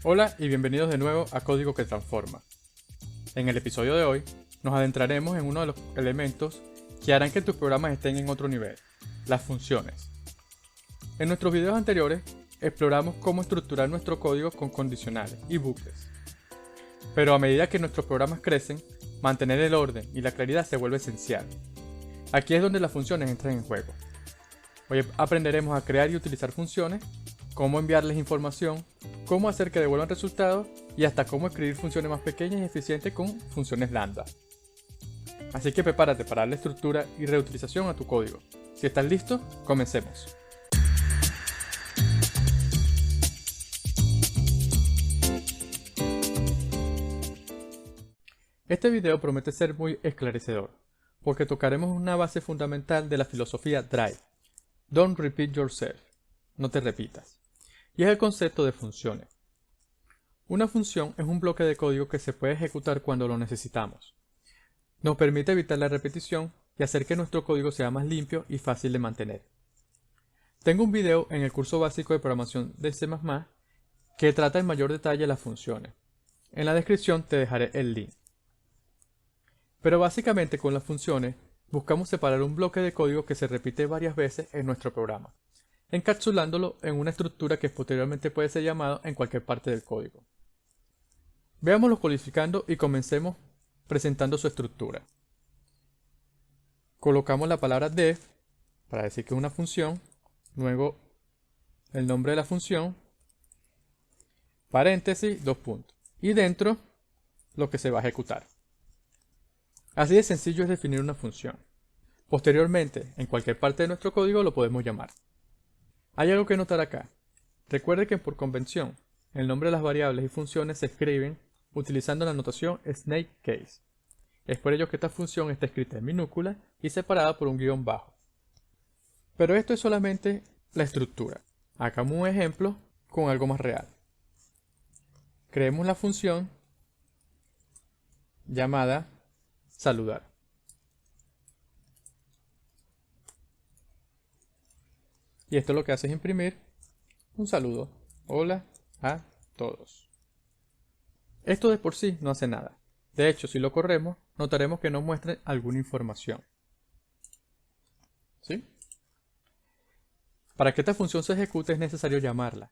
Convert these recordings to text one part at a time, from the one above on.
Hola y bienvenidos de nuevo a Código que Transforma. En el episodio de hoy nos adentraremos en uno de los elementos que harán que tus programas estén en otro nivel, las funciones. En nuestros videos anteriores exploramos cómo estructurar nuestro código con condicionales y bucles. Pero a medida que nuestros programas crecen, mantener el orden y la claridad se vuelve esencial. Aquí es donde las funciones entran en juego. Hoy aprenderemos a crear y utilizar funciones, cómo enviarles información, cómo hacer que devuelvan resultados y hasta cómo escribir funciones más pequeñas y eficientes con funciones lambda. Así que prepárate para darle estructura y reutilización a tu código. Si estás listo, comencemos. Este video promete ser muy esclarecedor, porque tocaremos una base fundamental de la filosofía Drive. Don't repeat yourself. No te repitas. Y es el concepto de funciones. Una función es un bloque de código que se puede ejecutar cuando lo necesitamos. Nos permite evitar la repetición y hacer que nuestro código sea más limpio y fácil de mantener. Tengo un video en el curso básico de programación de C++ que trata en mayor detalle las funciones. En la descripción te dejaré el link. Pero básicamente con las funciones buscamos separar un bloque de código que se repite varias veces en nuestro programa, encapsulándolo en una estructura que posteriormente puede ser llamada en cualquier parte del código. Veámoslo codificando y comencemos presentando su estructura. Colocamos la palabra def para decir que es una función, luego el nombre de la función, paréntesis, dos puntos, y dentro lo que se va a ejecutar. Así de sencillo es definir una función. Posteriormente, en cualquier parte de nuestro código lo podemos llamar. Hay algo que notar acá. Recuerde que por convención, el nombre de las variables y funciones se escriben utilizando la notación snake case. Es por ello que esta función está escrita en minúscula y separada por un guión bajo. Pero esto es solamente la estructura. Hagamos un ejemplo con algo más real. Creemos la función llamada saludar. Y esto lo que hace es imprimir un saludo. Hola a todos. Esto de por sí no hace nada. De hecho, si lo corremos, notaremos que nos muestra alguna información. ¿Sí? Para que esta función se ejecute es necesario llamarla.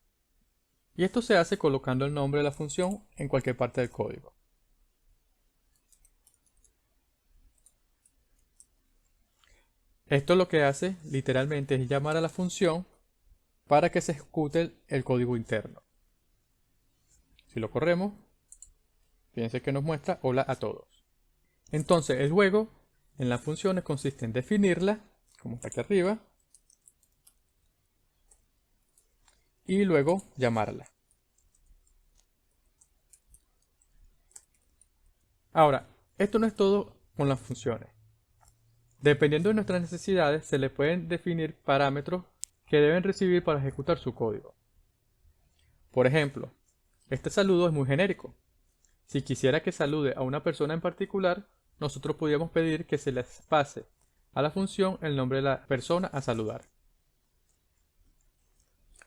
Y esto se hace colocando el nombre de la función en cualquier parte del código. Esto lo que hace literalmente es llamar a la función para que se ejecute el código interno. Si lo corremos, fíjense que nos muestra hola a todos. Entonces el juego en las funciones consiste en definirla, como está aquí arriba, y luego llamarla. Ahora, esto no es todo con las funciones. Dependiendo de nuestras necesidades, se le pueden definir parámetros que deben recibir para ejecutar su código. Por ejemplo, este saludo es muy genérico. Si quisiera que salude a una persona en particular, nosotros podríamos pedir que se les pase a la función el nombre de la persona a saludar.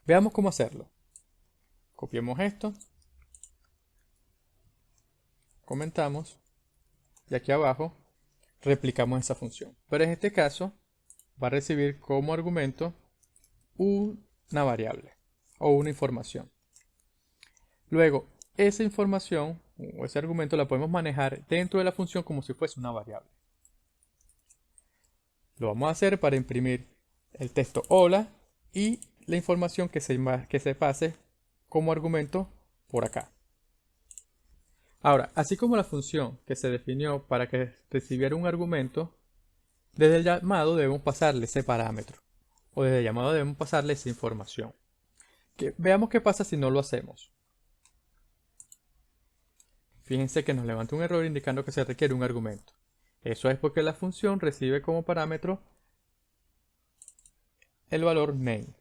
Veamos cómo hacerlo. Copiemos esto, comentamos y aquí abajo replicamos esa función. Pero en este caso va a recibir como argumento una variable o una información. Luego, esa información o ese argumento la podemos manejar dentro de la función como si fuese una variable. Lo vamos a hacer para imprimir el texto hola y la información que se pase como argumento por acá. Ahora, así como la función que se definió para que recibiera un argumento, desde el llamado debemos pasarle ese parámetro, o desde el llamado debemos pasarle esa información. Veamos qué pasa si no lo hacemos. Fíjense que nos levanta un error indicando que se requiere un argumento. Eso es porque la función recibe como parámetro el valor name.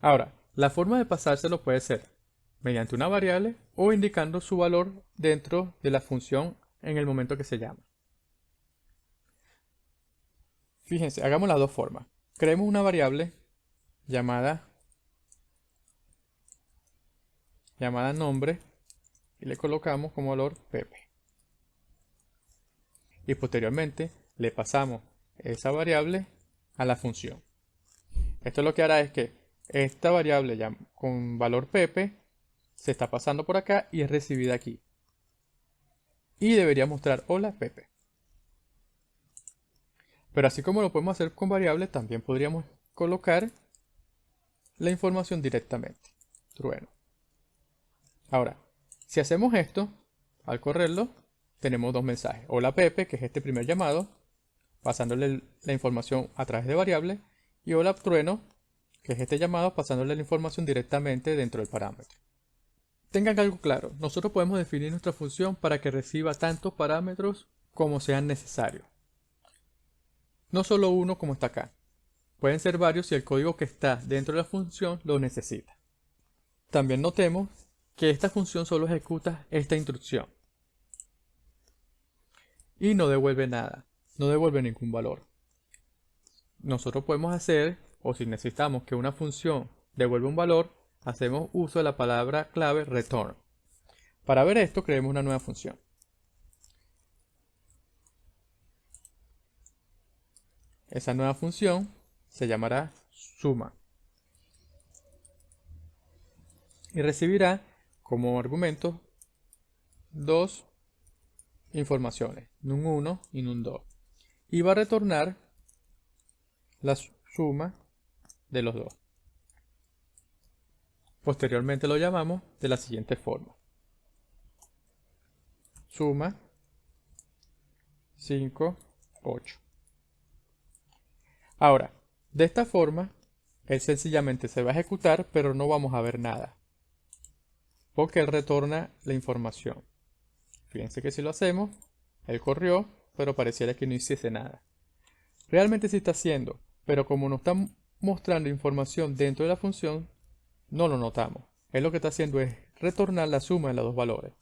Ahora, la forma de pasárselo puede ser mediante una variable o indicando su valor dentro de la función en el momento que se llama. Fíjense, hagamos las dos formas. Creemos una variable llamada llamada nombre y le colocamos como valor Pepe. Y posteriormente le pasamos esa variable a la función. Esto lo que hará es que esta variable ya con valor Pepe se está pasando por acá y es recibida aquí. Y debería mostrar hola Pepe. Pero así como lo podemos hacer con variables, también podríamos colocar la información directamente. Trueno. Ahora, si hacemos esto, al correrlo, tenemos dos mensajes. Hola Pepe, que es este primer llamado, pasándole la información a través de variable. Y hola Trueno, que es este llamado, pasándole la información directamente dentro del parámetro. Tengan algo claro, nosotros podemos definir nuestra función para que reciba tantos parámetros como sean necesarios. No solo uno como está acá. Pueden ser varios si el código que está dentro de la función lo necesita. También notemos que esta función solo ejecuta esta instrucción. Y no devuelve nada, no devuelve ningún valor. Nosotros podemos hacer, o si necesitamos que una función devuelva un valor, hacemos uso de la palabra clave return. Para ver esto, creemos una nueva función. Esa nueva función se llamará suma. Y recibirá como argumento dos informaciones, num1 y num2. Y va a retornar la suma de los dos. Posteriormente lo llamamos de la siguiente forma. Suma 5, 8. Ahora, de esta forma, él sencillamente se va a ejecutar, pero no vamos a ver nada. Porque él retorna la información. Fíjense que si lo hacemos, él corrió, pero pareciera que no hiciese nada. Realmente sí está haciendo, pero como no está mostrando información dentro de la función, no lo notamos. Él lo que está haciendo es retornar la suma de los dos valores.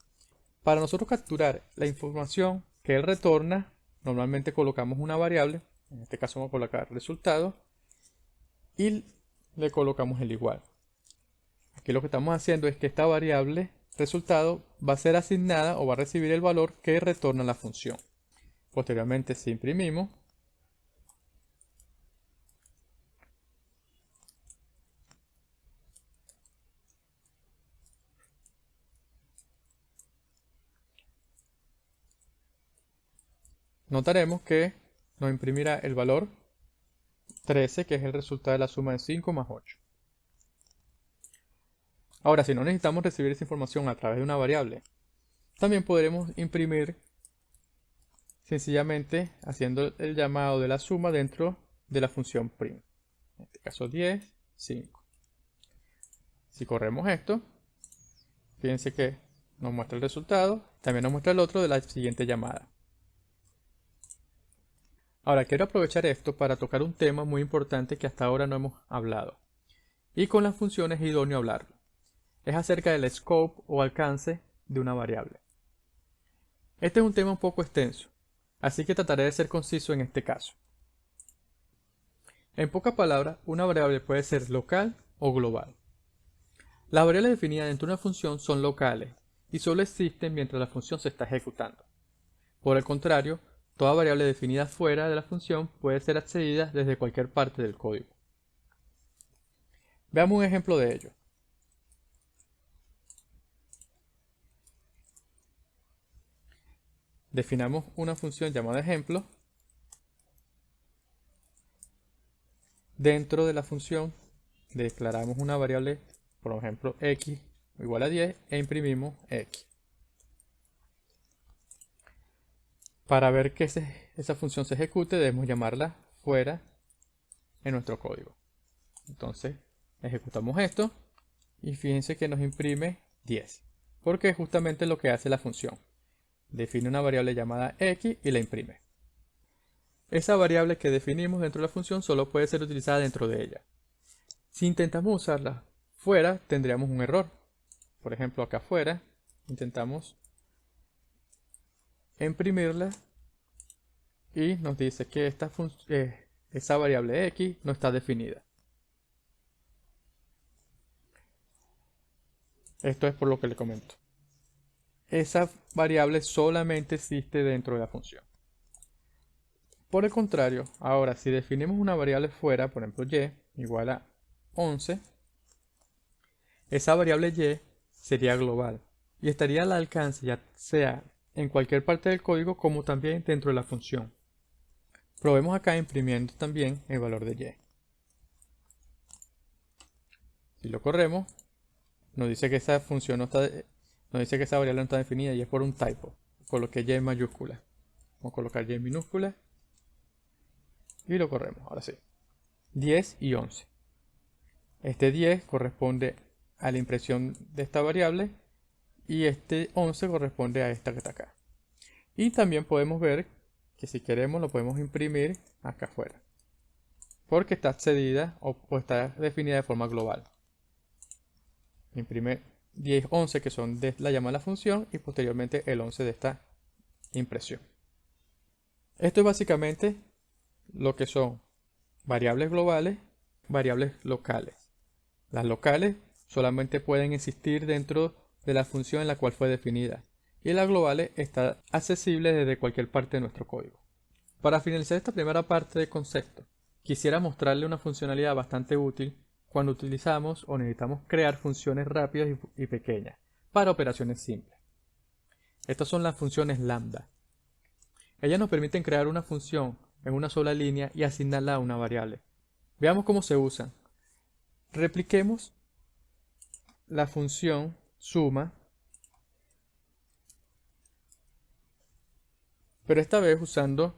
Para nosotros capturar la información que él retorna, normalmente colocamos una variable, en este caso vamos a colocar resultado, y le colocamos el igual. Aquí lo que estamos haciendo es que esta variable resultado va a ser asignada o va a recibir el valor que retorna la función. Posteriormente, si imprimimos, notaremos que nos imprimirá el valor 13, que es el resultado de la suma de 5 más 8. Ahora, si no necesitamos recibir esa información a través de una variable, también podremos imprimir sencillamente haciendo el llamado de la suma dentro de la función print. En este caso 10, 5. Si corremos esto, fíjense que nos muestra el resultado, también nos muestra el otro de la siguiente llamada. Ahora quiero aprovechar esto para tocar un tema muy importante que hasta ahora no hemos hablado. Y con las funciones es idóneo hablarlo. Es acerca del scope o alcance de una variable. Este es un tema un poco extenso, así que trataré de ser conciso en este caso. En pocas palabras, una variable puede ser local o global. Las variables definidas dentro de una función son locales y solo existen mientras la función se está ejecutando. Por el contrario, toda variable definida fuera de la función puede ser accedida desde cualquier parte del código. Veamos un ejemplo de ello. Definamos una función llamada ejemplo. Dentro de la función declaramos una variable, por ejemplo, x igual a 10 e imprimimos x. Para ver que esa función se ejecute debemos llamarla fuera en nuestro código. Entonces ejecutamos esto y fíjense que nos imprime 10, porque es justamente lo que hace la función. Define una variable llamada x y la imprime. Esa variable que definimos dentro de la función solo puede ser utilizada dentro de ella. Si intentamos usarla fuera, tendríamos un error. Por ejemplo, acá afuera, intentamos imprimirla y nos dice que esa variable x no está definida. Esto es por lo que le comento. Esa variable solamente existe dentro de la función. Por el contrario, ahora si definimos una variable fuera, por ejemplo y igual a 11, esa variable y sería global y estaría al alcance ya sea en cualquier parte del código como también dentro de la función. Probemos acá imprimiendo también el valor de y. Si lo corremos, nos dice que esa función no está, nos dice que esa variable no está definida y es por un typo. Coloqué y en mayúscula. Vamos a colocar y en minúscula y lo corremos. Ahora sí. 10 y 11. Este 10 corresponde a la impresión de esta variable y este 11 corresponde a esta que está acá. Y también podemos ver que si queremos lo podemos imprimir acá afuera, porque está accedida o está definida de forma global. Imprime 10, 11 que son de la llamada de la función y posteriormente el 11 de esta impresión. Esto es básicamente lo que son variables globales, variables locales. Las locales solamente pueden existir dentro de la función en la cual fue definida y las globales están accesibles desde cualquier parte de nuestro código. Para finalizar esta primera parte de concepto, quisiera mostrarle una funcionalidad bastante útil cuando utilizamos o necesitamos crear funciones rápidas y pequeñas para operaciones simples. Estas son las funciones lambda. Ellas nos permiten crear una función en una sola línea y asignarla a una variable. Veamos cómo se usan. Repliquemos la función suma, pero esta vez usando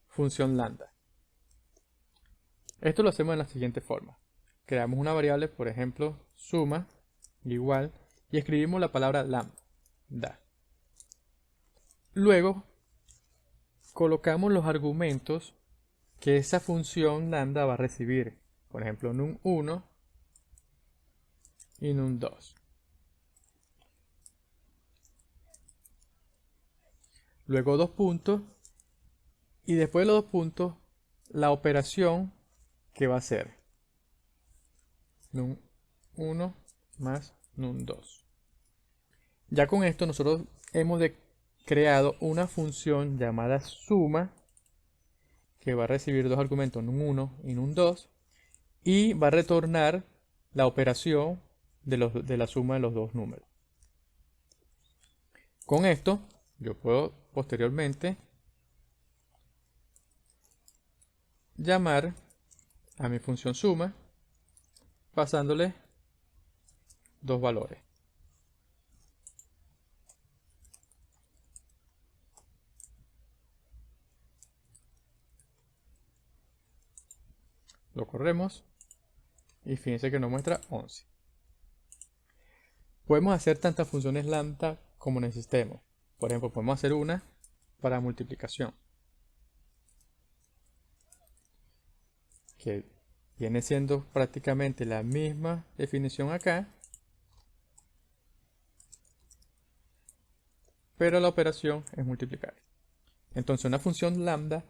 función lambda. Esto lo hacemos de la siguiente forma. Creamos una variable, por ejemplo, suma igual y escribimos la palabra lambda. Luego colocamos los argumentos que esa función lambda va a recibir. Por ejemplo, num1 y num2. Luego dos puntos y después de los dos puntos la operación que va a ser num1 más num2. Ya con esto nosotros hemos creado una función llamada suma que va a recibir dos argumentos num1 y num2 y va a retornar la operación de la suma de los dos números. Con esto yo puedo posteriormente llamar a mi función suma pasándole dos valores. Lo corremos y fíjense que nos muestra 11. Podemos hacer tantas funciones lambda como necesitemos. Por ejemplo, podemos hacer una para multiplicación, que viene siendo prácticamente la misma definición acá, pero la operación es multiplicar. Entonces una función lambda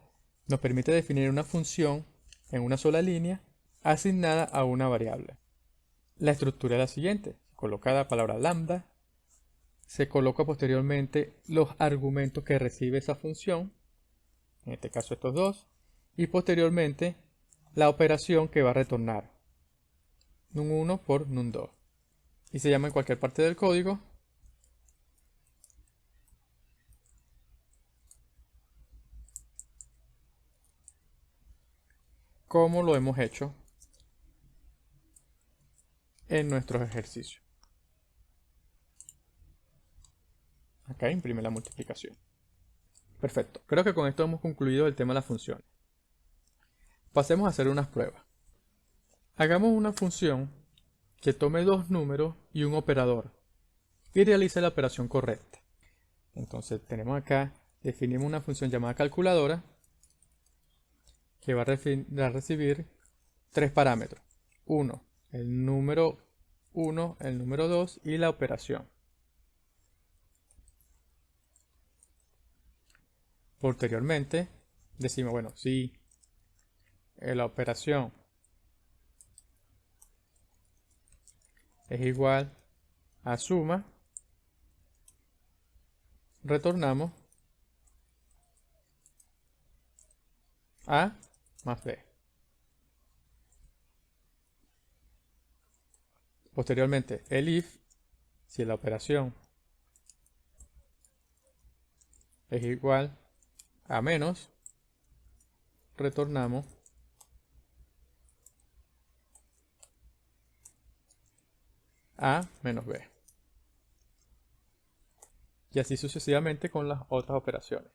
nos permite definir una función en una sola línea asignada a una variable. La estructura es la siguiente: se coloca la palabra lambda, se coloca posteriormente los argumentos que recibe esa función, en este caso estos dos, y posteriormente la operación que va a retornar num1 por num2 y se llama en cualquier parte del código como lo hemos hecho en nuestros ejercicios. Acá imprime la multiplicación. Perfecto, creo que con esto hemos concluido el tema de las funciones. Pasemos a hacer unas pruebas. Hagamos una función que tome dos números y un operador y realice la operación correcta. Entonces tenemos acá, definimos una función llamada calculadora que va a recibir tres parámetros. Uno, el número 1, el número 2 y la operación. Posteriormente decimos, bueno, si la operación es igual a suma, retornamos A más B. Posteriormente, el if, si la operación es igual a menos, retornamos A menos B. Y así sucesivamente con las otras operaciones.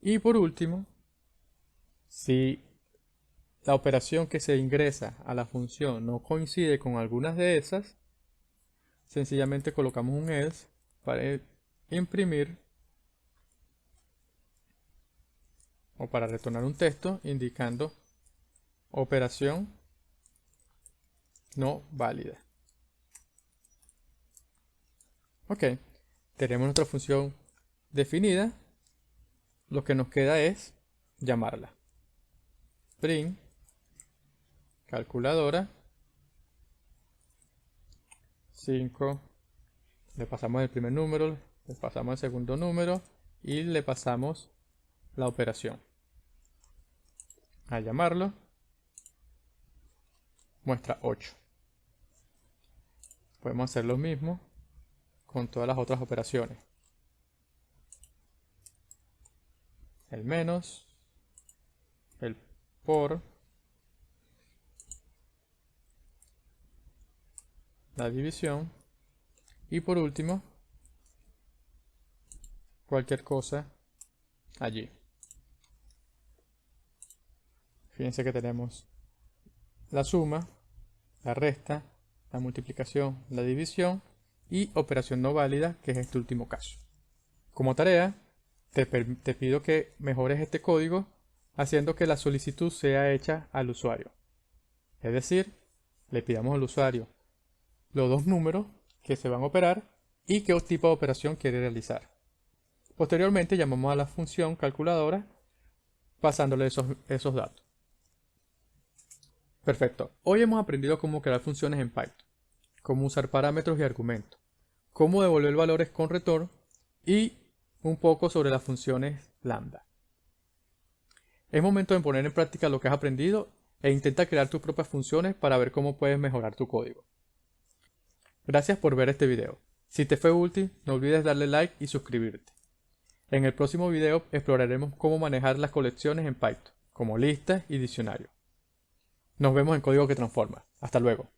Y por último, si la operación que se ingresa a la función no coincide con algunas de esas, sencillamente colocamos un else para imprimir o para retornar un texto indicando operación no válida. Ok, tenemos nuestra función definida. Lo que nos queda es llamarla. Print calculadora 5, le pasamos el primer número, le pasamos el segundo número y le pasamos la operación. Al llamarlo, muestra 8. Podemos hacer lo mismo con todas las otras operaciones. El menos, el por, la división y por último cualquier cosa allí. Fíjense que tenemos la suma, la resta, la multiplicación, la división y operación no válida, que es este último caso. Como tarea, te pido que mejores este código haciendo que la solicitud sea hecha al usuario. Es decir, le pidamos al usuario los dos números que se van a operar y qué tipo de operación quiere realizar. Posteriormente llamamos a la función calculadora pasándole esos datos. Perfecto. Hoy hemos aprendido cómo crear funciones en Python, cómo usar parámetros y argumentos, cómo devolver valores con return y un poco sobre las funciones lambda. Es momento de poner en práctica lo que has aprendido e intenta crear tus propias funciones para ver cómo puedes mejorar tu código. Gracias por ver este video. Si te fue útil, no olvides darle like y suscribirte. En el próximo video exploraremos cómo manejar las colecciones en Python, como listas y diccionarios. Nos vemos en Código que Transforma. Hasta luego.